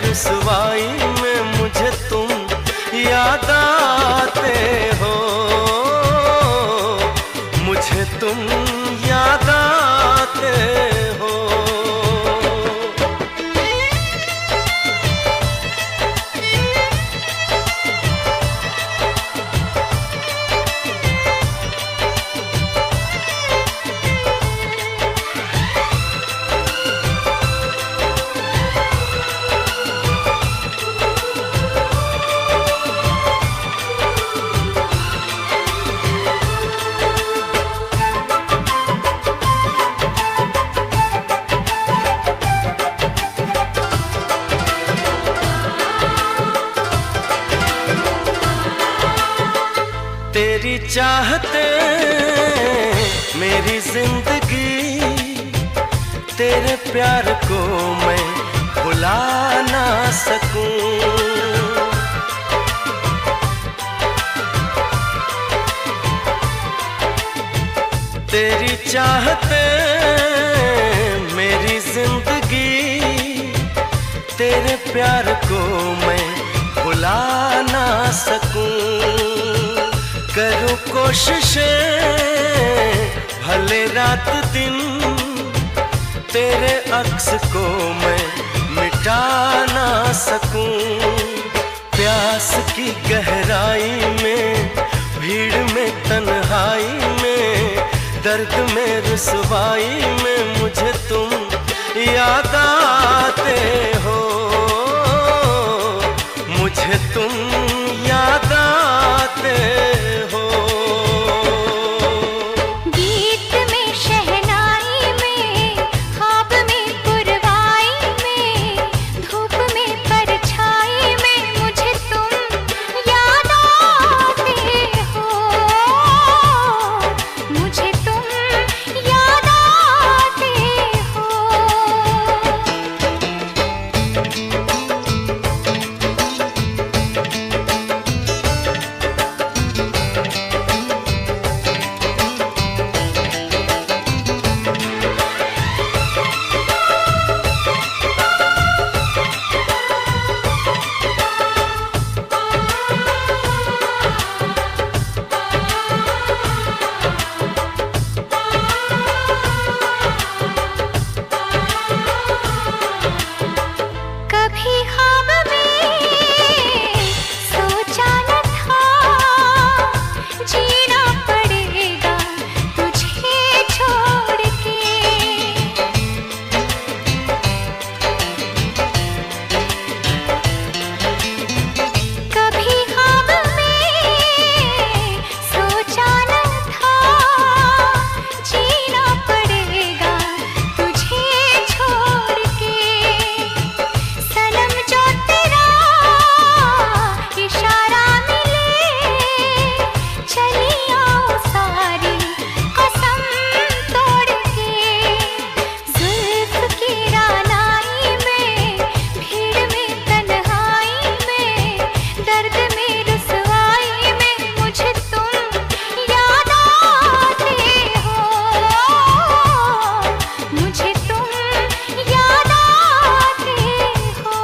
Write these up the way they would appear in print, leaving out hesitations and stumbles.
रुसवाई में मुझे तुम याद आते हो, मुझे तुम याद आते हो। तेरी चाहते मेरी जिंदगी, तेरे प्यार को मैं भुला ना सकूं। तेरी चाहते मेरी जिंदगी, तेरे प्यार को मैं भुला ना सकूं। करूं कोशिशें भले रात दिन, तेरे अक्स को मैं मिटा ना सकूं। प्यास की गहराई में, भीड़ में तन्हाई में, दर्द में रुसवाई में मुझे तुम याद आते हो, मुझे तुम याद आते हो। गीत में शहनाई में, ख्वाब में पुरवाई में, धूप में परछाई में मुझे तुम याद आते हो, मुझे तुम याद आते हो। कभी ख्वाब में सोचा न था, जीना पड़ेगा तुझे छोड़ के। कभी ख्वाब में सोचा न था, जीना पड़ेगा तुझे छोड़ के। सनम जो तेरा इशारा मिले, चली आओ सारी कसम तोड़ के। जुल्फ की रानाई में, भीड़ में तन्हाई में, दर्द में रुसवाई में मुझे तुम याद आते हो, मुझे तुम याद आते हो।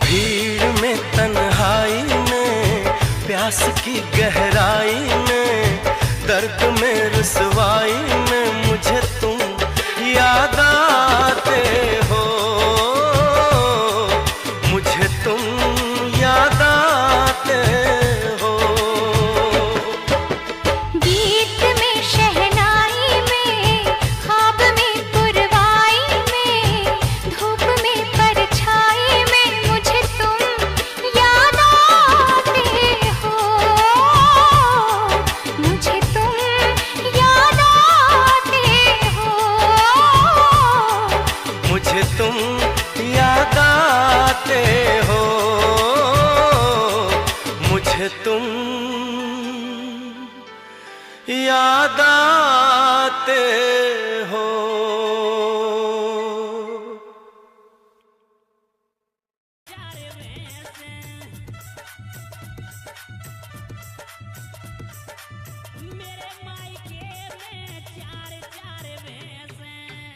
भीड़ में तन्हाई में, प्यास की गहराई में, दर्द में रुसवाई में मुझे तुम याद आते हो, मुझे तुम याद आते हो। गीत में शहनाई में, ख्वाब में पुरवाई में, धूप में परछाई में मुझे तुम याद आते हो, मुझे तुम याद आते हो, मुझे तुम याद आते हो, मुझे तुम याद आते हो। मेरे मायके में चार चार भैंस हैं।